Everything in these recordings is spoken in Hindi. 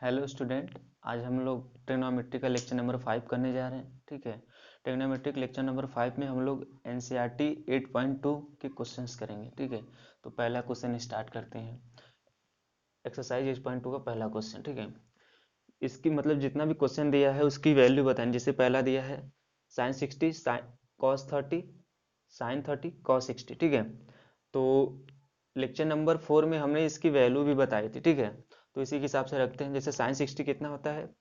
Hello student. आज हम लोग ट्रिग्नोमेट्री का लेक्चर नंबर 5 करने जा रहे हैं। ठीक है, ट्रिग्नोमेट्रिक लेक्चर नंबर 5 में हम लोग एनसीईआरटी 8.2 के क्वेश्चंस करेंगे। ठीक है, तो पहला क्वेश्चन स्टार्ट करते हैं। एक्सरसाइज 8.2 का पहला क्वेश्चन। ठीक है, इसकी मतलब जितना भी क्वेश्चन दिया है उसकी वैल्यू बताएं। जैसे पहला दिया है साइन 60 कॉस 30 साइन 30 कॉस 60। ठीक है, तो लेक्चर नंबर 4 में हमने इसकी वैल्यू भी बताई थी। ठीक है, तो इसी के हिसाब से रखते हैं। जैसे साइन 60 कितना होता है,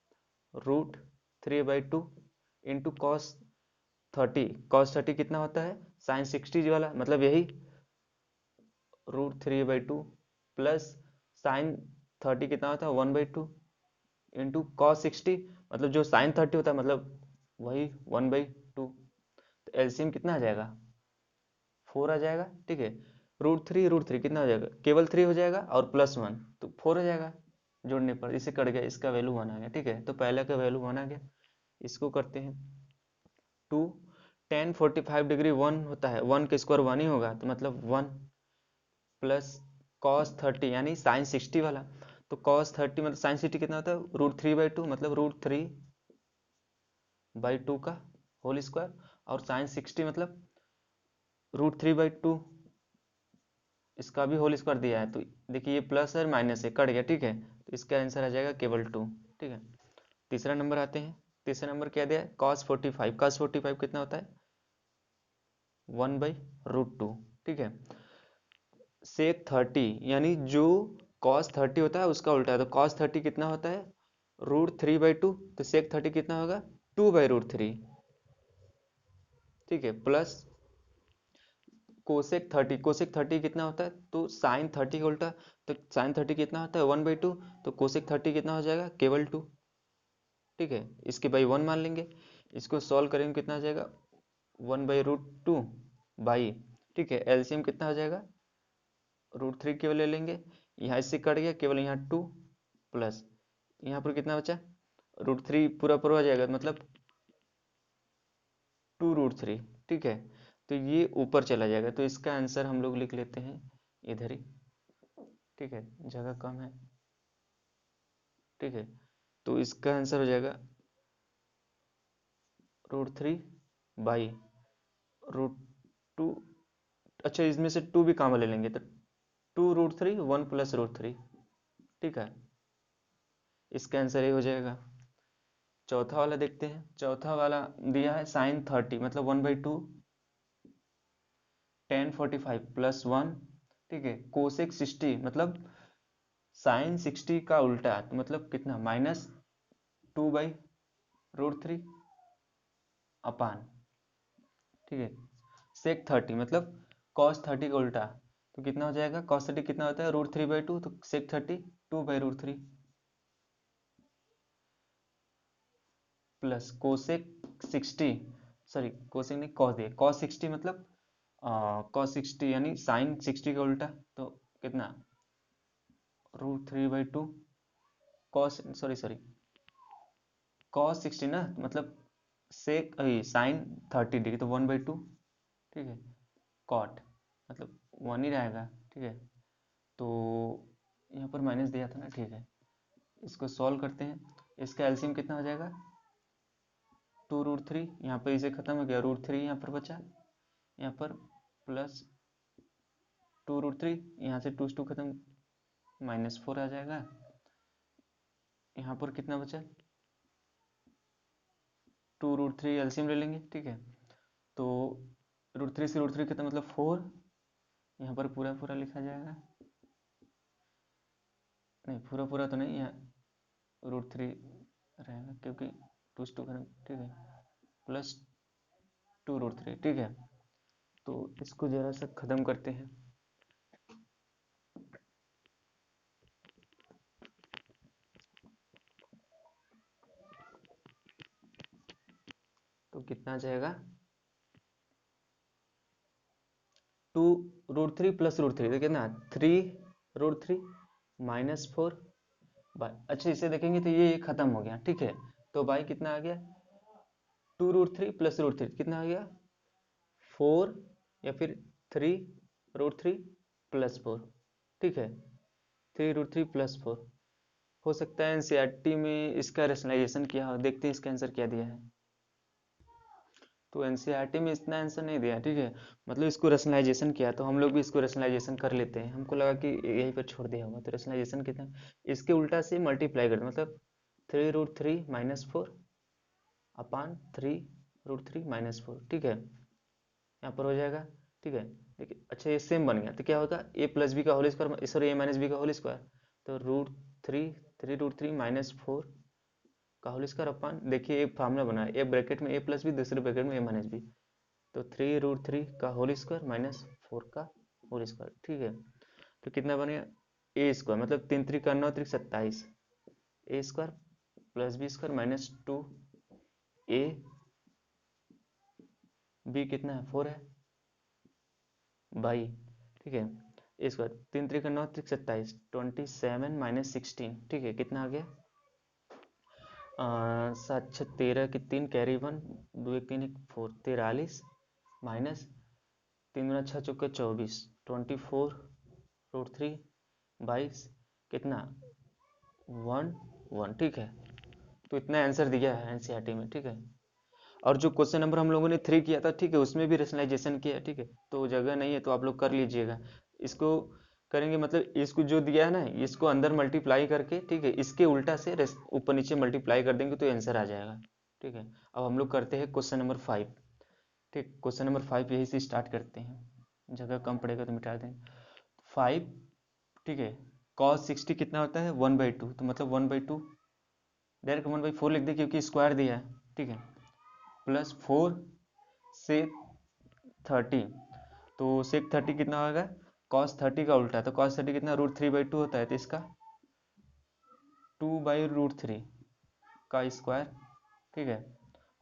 √3/2 इंटू कॉस 30 कितना होता है, साइन 60 वाला मतलब यही √3/2 प्लस साइन 30 कितना होता है 1/2 इंटू कॉस 60 मतलब जो साइन 30 होता है मतलब वही 1/2। तो एलसीएम कितना आ जाएगा, 4 आ जाएगा। ठीक है, √3 कितना हो जाएगा, केवल 3 हो जाएगा और +1 तो 4 हो जाएगा। जोड़ने पर इसे कट गया, इसका वैल्यू 1 आ गया। ठीक है, तो पहले का वैल्यू 1 आ गया। इसको करते हैं 2 tan 45 डिग्री 1 होता है, 1 का स्क्वायर 1 ही होगा तो मतलब 1 प्लस कॉस 30 यानी साइन 60 वाला। तो कॉस 30 मतलब साइन 60 कितना होता है, √3/2 मतलब √3/2 का होल स्क्वायर और साइन 60 मतलब √3/2 इसका भी होल स्क्वायर दिया है। तो देखिए ये प्लस है माइनस है, कट गया। ठीक है, तो इसका आंसर आ जाएगा केवल 2। ठीक है, तीसरा नंबर आते हैं। तीसरा नंबर क्या दिया है, cos 45 कितना होता है 1/√2। ठीक है, सेक 30 यानी जो cos 30 होता है उसका उल्टा है। तो cos 30 कितना होता है √3/2 तो सेक 30 कितना होगा 2/√3। ठीक है, प्लस कोसेक 30 कितना होता है तो साइन 30 का उल्टा। तो साइन 30 कितना होता है 1/2 तो कोसेक 30 कितना हो जाएगा केवल 2। ठीक है, इसके बाई 1 मान लेंगे। इसको सॉल्व करेंगे कितना आ जाएगा 1/√2 बाई। ठीक है, एलसीएम कितना हो जाएगा √3 केवल ले लेंगे, यहाँ इससे कट गया केवल यहाँ 2 प्लस यहाँ पर कितना बचा √3 पूरा पूरा हो जाएगा मतलब 2√3। ठीक है, तो ये ऊपर चला जाएगा तो इसका आंसर हम लोग लिख लेते हैं इधर ही। ठीक है, जगह कम है। ठीक है, तो इसका आंसर हो जाएगा √3 √2। अच्छा, इसमें से 2 भी काम ले लेंगे तो 2√3 1 प्लस √3। ठीक है, इसका आंसर ये हो जाएगा। चौथा वाला देखते हैं। चौथा वाला दिया है साइन 30 मतलब 1/2 tan 45 +1। ठीक है, कोसेक 60 मतलब साइन 60 का उल्टा तो मतलब कितना -2/√3 अपान। ठीक है, सेक 30 मतलब cos 30 का उल्टा तो कितना हो जाएगा, cos 30 कितना होता है √3/2 तो सेक 30 2/√3 प्लस कोसेक 60 सॉरी कोसेक नहीं कॉस दिया cos 60 मतलब cos 60 यानी साइन 60 का उल्टा तो कितना √3/2 कॉस सॉरी सॉरी cos 60 ना मतलब सेक साइन 30 डिग्री तो 1/2। ठीक है, कॉट मतलब 1 ही रहेगा। ठीक है, तो यहाँ पर माइनस दिया था ना। ठीक है, इसको सॉल्व करते हैं। इसका एलसीएम कितना हो जाएगा 2√3, यहाँ पर इसे खत्म हो गया √3 यहाँ पर बचा, यहाँ पर प्लस 2√3 यहाँ से 2 2 खत्म -4 आ जाएगा। यहाँ पर कितना बचा 2√3 एलसीएम ले लेंगे। ठीक है, तो √3 से √3 खत्म मतलब 4, यहाँ पर पूरा पूरा लिखा जाएगा। नहीं पूरा पूरा तो नहीं, यहाँ √3 रहेगा क्योंकि 2 2 खत्म। ठीक है, प्लस 2√3। ठीक है, तो इसको जरा सा खत्म करते हैं। तो कितना आ जाएगा 2√3 प्लस √3 तो कितना 3√3 -4 बाई। अच्छा इसे देखेंगे तो ये खत्म हो गया। ठीक है, तो बाई कितना आ गया 2√3 प्लस √3 कितना आ गया 4 या फिर 3√3 +4। ठीक है, 3√3 +4 हो सकता है एनसीईआरटी में इसका रेशनलाइजेशन किया हो, देखते हैं इसका आंसर क्या दिया है। तो एनसीईआरटी में इतना आंसर नहीं दिया, ठीक है, मतलब इसको रेशनलाइजेशन किया, तो हम लोग भी इसको रेशनलाइजेशन कर लेते हैं। हमको लगा कि यहीं पर छोड़ दिया होगा, तो रेशनलाइजेशन कितना, इसके उल्टा से मल्टीप्लाई कर दो, मतलब 3√3 -4 अपान 3√3 -4, ठीक है, यहाँ पर हो जाएगा, ठीक है। देखिए अच्छा ये सेम बन गया, तो क्या होगा a प्लस बी का whole square, sorry a minus B का होल स्क्वायर, तो √3 -4 का होल स्क्वायर अपन, देखिए एक फार्मूला बना है, एक ब्रैकेट में a प्लस बी, दूसरे ब्रैकेट में a माइनस बी, तो 3√3 का होल स्क्वायर -4 का होल स्क्वायर, ठीक है। तो कितना बनेगा ए स्क्वायर, मतलब 3×3 = 9, 27, A square plus B square -2 A B कितना है 4 है बाई, ठीक है, ए स्क्वायर 3×3 = 9, 27 -16, ठीक है, कितना आ गया 7 6 13 की 3 कैरी 1 2 1 3 1 4 43 माइनस 3×6 = 24 24√3 22 कितना 1 1, ठीक है। तो इतना आंसर दिया है एनसीईआरटी में, ठीक है। और जो क्वेश्चन नंबर हम लोगों ने 3 किया था, ठीक है, उसमें भी रेशनलाइजेशन किया है, ठीक है, तो जगह नहीं है तो आप लोग कर लीजिएगा। इसको करेंगे मतलब इसको जो दिया है ना, इसको अंदर मल्टीप्लाई करके, ठीक है, इसके उल्टा से ऊपर नीचे मल्टीप्लाई कर देंगे तो आंसर आ जाएगा, ठीक है। अब हम लोग करते हैं क्वेश्चन नंबर 5, ठीक, क्वेश्चन नंबर 5 यही से स्टार्ट करते हैं, जगह कम पड़ेगा तो मिटा देंगे 5, ठीक है। cos 60 कितना होता है 1/2, तो मतलब 1/2 डायरेक्ट 1/4 लिख दे क्योंकि स्क्वायर दिया है, ठीक है, प्लस 4 से 30, तो सेक 30 कितना होगा cos 30 का उल्टा, तो cos 30 कितना √3/2 होता है, तो इसका 2/√3 का स्क्वायर, ठीक है,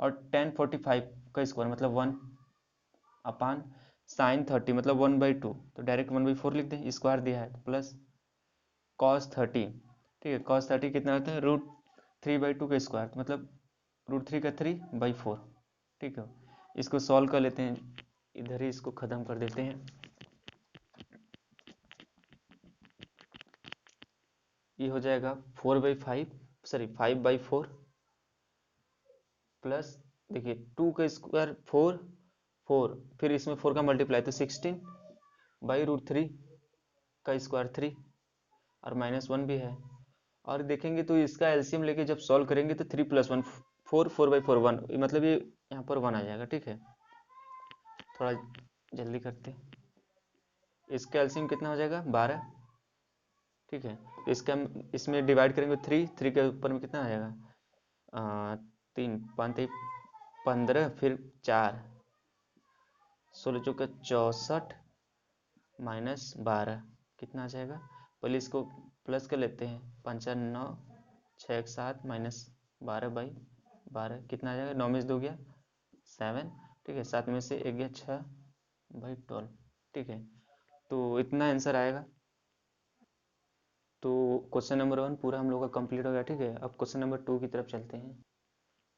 और tan 45 का स्क्वायर मतलब 1 अपान sin 30 मतलब 1/2, तो डायरेक्ट 1/4 लिख दें, स्क्वायर दिया है, तो प्लस cos 30, ठीक है, cos 30 कितना होता है √3/2 का स्क्वायर, तो मतलब √3 का 3/4, ठीक है। इसको सॉल्व कर लेते हैं, इधर ही इसको ख़त्म कर देते हैं। ये हो जाएगा 4/5, सॉरी 5/4 प्लस, देखिए 2 का स्क्वायर 4 4, फिर इसमें 4 का मल्टीप्लाई तो 16/√3 का स्क्वायर 3, और -1 भी है। और देखेंगे तो इसका एलसीएम लेके जब सॉल्व करेंगे तो 3 + 1 4 4/4 1, मतलब ये यहाँ पर 1 आ जाएगा, ठीक है। थोड़ा जल्दी करते हैं, इसका एलसीएम कितना हो जाएगा 12, ठीक है। तो इसका इसमें डिवाइड करेंगे 3 3 के ऊपर में कितना आ जाएगा 3 5 15, फिर 4 16 चौका 64 -12 कितना आ जाएगा, पहले इसको प्लस कर लेते हैं, 5 4 9 6 1 7 -12/12 कितना आ जाएगा, 9 में से 2 गया 7, ठीक है, 7 में से 1 गया 6/12, ठीक है। तो इतना आंसर आएगा। तो क्वेश्चन नंबर 1 पूरा हम लोग का कंप्लीट हो गया, ठीक है। अब क्वेश्चन नंबर 2 की तरफ चलते हैं।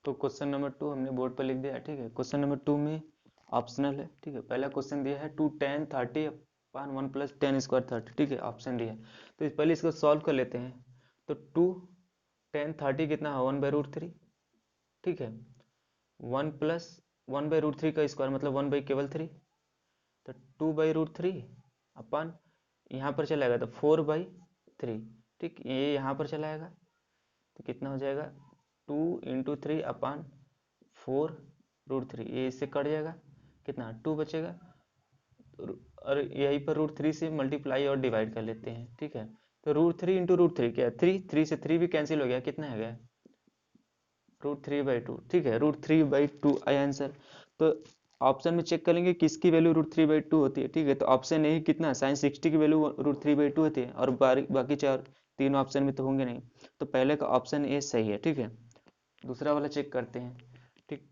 तो क्वेश्चन नंबर 2 हमने बोर्ड पर लिख दिया, ठीक है। क्वेश्चन नंबर 2 में ऑप्शनल है, ठीक है। पहला क्वेश्चन दिया है 2 tan 30 अपान 1 + tan² 30, ठीक है, ऑप्शन दिया है। तो पहले इसको सॉल्व कर लेते हैं। तो 2 tan 30 कितना है 1/√3, ठीक है, 1 + 1/√3 का स्क्वायर मतलब 1/केवल 3, तो 2/√3 अपान यहाँ पर चलाएगा तो 4/3, ठीक, ये यहाँ पर चलाएगा तो कितना हो जाएगा 2 × 3 अपान 4√3, ये इससे कट जाएगा, कितना 2 बचेगा, और यहीं पर √3 से मल्टीप्लाई और डिवाइड कर लेते हैं, ठीक है। तो √3 × √3 क्या है 3, 3 से 3 भी कैंसिल हो गया, कितना आ गया √3/2, ठीक है, √3/2 आया आंसर। तो ऑप्शन में चेक करेंगे किसकी वैल्यू √3/2 होती है, ठीक है। तो ऑप्शन ए कितना sin 60 की वैल्यू √3/2 होती है, और बाकी चार तीन ऑप्शन में तो होंगे नहीं, तो पहले का ऑप्शन ए सही है, ठीक है। दूसरा वाला चेक करते हैं, ठीक,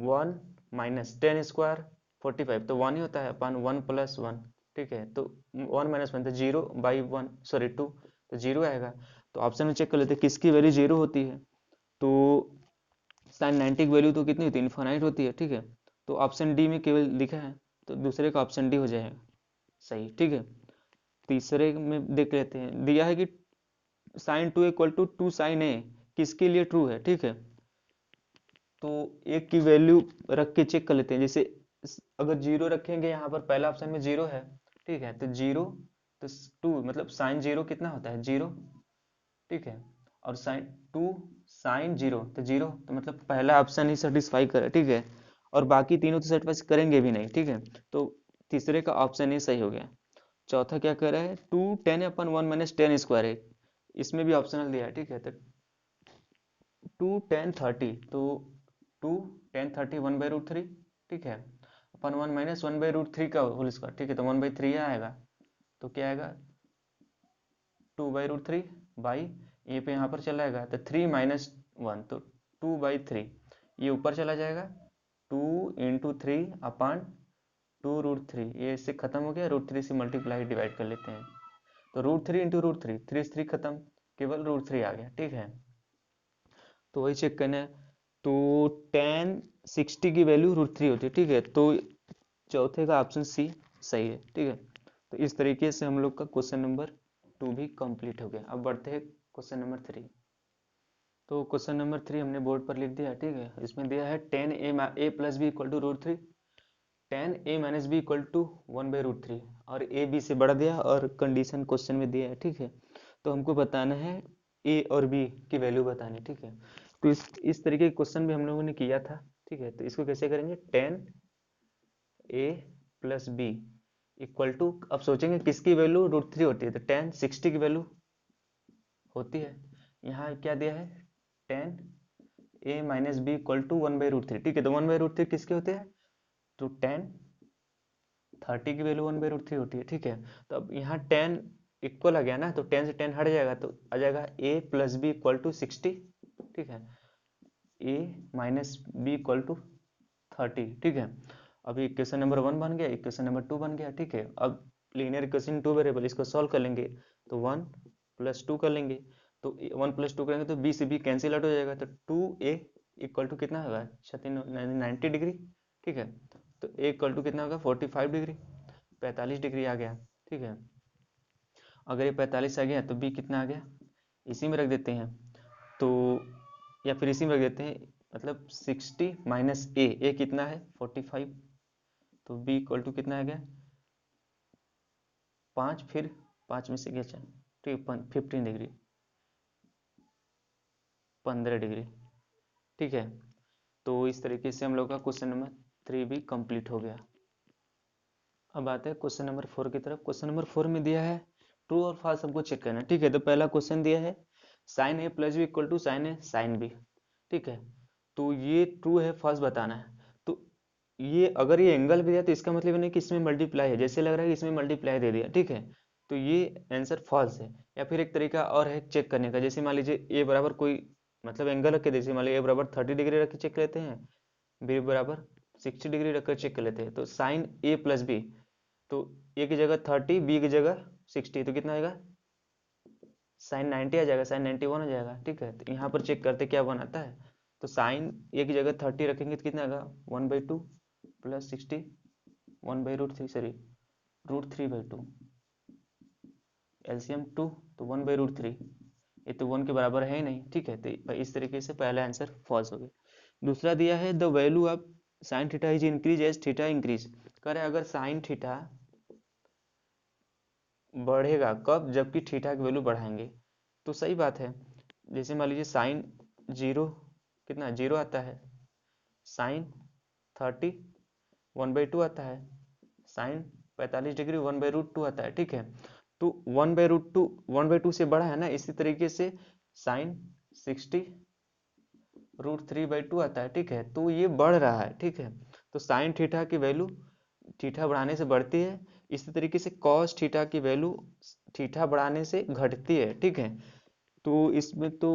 1 - tan² 45, तो 1 ही होता है अपन 1 + 1, ठीक है, तो 1 - 1 तो 0/1, सॉरी 2, तो 0 आएगा। तो ऑप्शन में चेक कर लेते हैं किसकी वैल्यू 0 होती है, तो sin 90 की वैल्यू तो कितनी होती है इनफाइनाइट होती है, ठीक है। तो ऑप्शन डी में केवल लिखा है, तो दूसरे का ऑप्शन डी हो जाएगा सही, ठीक है। तीसरे में देख लेते हैं, दिया है कि साइन 2 इक्वल टू 2 साइन ए किसके लिए ट्रू है, ठीक है। तो एक की वैल्यू रख के चेक कर लेते हैं। जैसे अगर जीरो रखेंगे, यहाँ पर पहला ऑप्शन में जीरो है, ठीक है, तो जीरो तो 2 मतलब साइन जीरो कितना होता है, जीरो, ठीक है। और साइन 2 साइन जीरो तो जीरो, तो मतलब पहला ऑप्शन ही सेटिस्फाई करे, ठीक है। और बाकी तीनों तो सेटिस्फाई करेंगे भी नहीं, ठीक है। तो तीसरे का ऑप्शन ही सही हो गया। चौथा क्या कर रहा है, 2 10/1 - 10 स्क्वायर है, इसमें भी ऑप्शनल दिया है, ठीक है। तो 2 10 30, तो 2 10 30 1/√3, ठीक है, अपन 1 - 1/√3 का होल स्क्वायर, ठीक है, तो 1/3 आएगा। तो क्या आएगा, 2/√3 बाई, ये पे यहाँ पर चला जाएगा तो 3 - 1, तो 2/3, ये ऊपर चला जाएगा, 2 × 3/2√3, ये इससे खत्म हो गया, √3 से मल्टीप्लाई डिवाइड कर लेते हैं, तो √3 × √3, 3 से 3 खत्म, केवल √3 आ गया, ठीक है। तो वही चेक करना है। तो tan 60 की वैल्यू √3 होती है, ठीक है। तो चौथे का ऑप्शन सी सही है, ठीक है। तो इस तरीके से हम लोग का क्वेश्चन नंबर 2 भी कंप्लीट हो गया। अब बढ़ते हैं क्वेश्चन नंबर 3। तो क्वेश्चन नंबर 3 हमने बोर्ड पर लिख दिया, ठीक है। इसमें दिया है tan a + b = √3, tan a - b = 1/√3, और a b से बढ़ा दिया और कंडीशन क्वेश्चन में दिया है, ठीक है। तो हमको बताना है a और b की वैल्यू बतानी, ठीक है। तो इस तरीके के क्वेश्चन भी हम लोगों ने किया था, ठीक है। तो इसको कैसे करेंगे, tan a + b = अब सोचेंगे किसकी वैल्यू √3 होती है, तो tan 60 की वैल्यू होती है। यहाँ क्या दिया है, tan a - b = 1/√3, ठीक है। तो 1/√3 किसके होते हैं, तो tan 30 की वैल्यू 1/√3 होती है, ठीक है। तो अब यहाँ tan इक्वल आ गया ना, तो tan से tan हट जाएगा, तो आ जाएगा a + b = 60, ठीक है, a - b = 30, ठीक है। अभी इक्वेशन नंबर 1 बन गया, इक्वेशन नंबर 2 बन गया, ठीक है। अब लीनियर इक्वेशन 2 वेरिएबल, इसको सॉल्व कर लेंगे, तो 1 + 2 कर लेंगे, तो 1 + 2 करेंगे तो b से b कैंसिल आउट हो जाएगा, तो 2a = कितना होगा, 90 डिग्री, ठीक है। तो a = कितना होगा, 45 डिग्री, 45 डिग्री आ गया, ठीक है। अगर ये 45 आ गया तो b कितना आ गया, इसी में रख देते हैं, तो या फिर इसी में रख देते हैं, मतलब 60 - a कितना है, 45, तो b = कितना आ गया, 5, फिर 5 में से क्या चल, ठीक, 15 डिग्री, 15 डिग्री, ठीक है। तो इस तरीके से हम लोग का क्वेश्चन नंबर 3 भी कंप्लीट हो गया। अब आते हैं क्वेश्चन नंबर 4 की तरफ। क्वेश्चन नंबर 4 में दिया है ट्रू और फॉल्स हमको चेक करना है, ठीक है। तो पहला क्वेश्चन दिया है sin a + b = sin a sin b, ठीक है। तो ये ट्रू है फॉल्स बताना है। तो ये अगर ये एंगल भी दिया तो इसका मतलब नहीं कि इसमें मल्टीप्लाई है, जैसे लग रहा है कि इसमें मल्टीप्लाई दे दिया, ठीक है। तो ये आंसर फॉल्स है। या फिर एक तरीका और है चेक करने का, जैसे मान लीजिए ए बराबर कोई मतलब एंगल रख के, जैसे मान लीजिए ए बराबर 30 डिग्री रख के चेक लेते हैं, बी बराबर 60 डिग्री रखकर चेक कर लेते हैं। तो साइन a + b, तो ए की जगह 30, बी की जगह 60, तो कितना आएगा, साइन 90 आ जाएगा, साइन 91 आ जाएगा, ठीक है। तो यहाँ पर चेक करते क्या वन आता है, तो साइन ए की जगह 30 रखेंगे तो कितना आएगा, 1/2 + 60 1/√3, सॉरी √3/2, एलसीएम 2, तो 1/√3, ये तो 1 के बराबर है ही नहीं, ठीक है। तो इस तरीके से पहला आंसर फॉल्स हो गया। दूसरा दिया है the value of sine theta is increase as theta increase, कह रहे अगर साइन थीटा बढ़ेगा कब, जबकि थीटा की वैल्यू बढ़ाएंगे, तो सही बात है। जैसे मान लीजिए साइन जीरो कितना, जीरो आता है, साइन 30 1/2 आता है, साइन 45 डिग्री 1/√2 आता है, ठीक है। तो 1/√2 से बड़ा है ना, इसी तरीके से साइन 60 √3/2 आता है, ठीक है। तो ये बढ़ रहा है, ठीक है। तो साइन थीटा की वैल्यू थीटा बढ़ाने से बढ़ती है, इसी तरीके से कॉस थीटा की वैल्यू थीटा बढ़ाने से घटती है, ठीक है। तो इसमें तो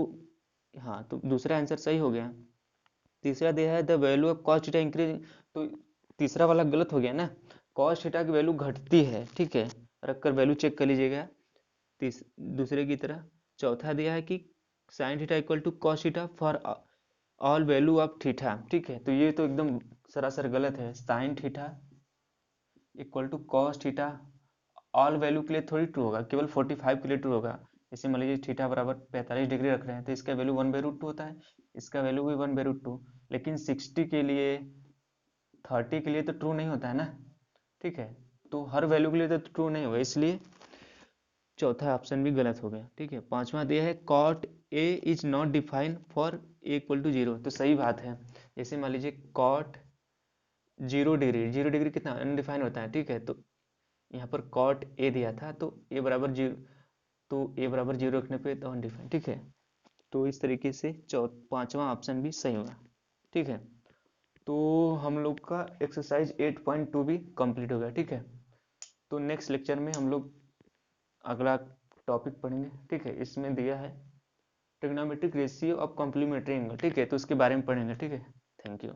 हाँ, तो दूसरा आंसर सही हो गया। तीसरा दिया है the value of cos theta increase, तो तीसरा वाला गलत हो गया ना, कॉस थीटा की वैल्यू घटती है, ठीक है, रखकर वैल्यू चेक कर लीजिएगा दूसरे की तरह। चौथा दिया है कि sine theta = cos theta for all value of theta, ठीक है। तो ये तो एकदम सरासर गलत है, sine theta = cos theta all value के लिए थोड़ी ट्रू होगा, केवल 45 के लिए ट्रू होगा, जैसे मान लीजिए थीटा बराबर 45 डिग्री रख रहे हैं तो इसका वैल्यू 1/√2 होता है, इसका वैल्यू भी 1/√2, लेकिन 60 के लिए 30 के लिए तो ट्रू नहीं होता है ना, ठीक है, तो हर वैल्यू के लिए तो ट्रू नहीं होगा, इसलिए चौथा ऑप्शन भी गलत हो गया, ठीक है। पांचवा दिया है cot A is not defined for A equal to 0, तो सही बात है। जैसे मान लीजिए कॉट 0 डिग्री, 0 डिग्री कितना अनडिफाइंड होता है, ठीक है, तो यहाँ पर कॉट ए दिया था तो ए बराबर 0, तो ए बराबर 0 रखने पे तो अनडिफाइंड, ठीक है। तो इस तरीके से पांचवा ऑप्शन भी सही होगा, ठीक है। तो हम लोग का एक्सरसाइज 8.2 भी कंप्लीट हो गया, ठीक है। तो नेक्स्ट लेक्चर में हम लोग अगला टॉपिक पढ़ेंगे, ठीक है। इसमें दिया है trigonometric ratio of complementary angle, ठीक है, तो उसके बारे में पढ़ेंगे, ठीक है। Thank you.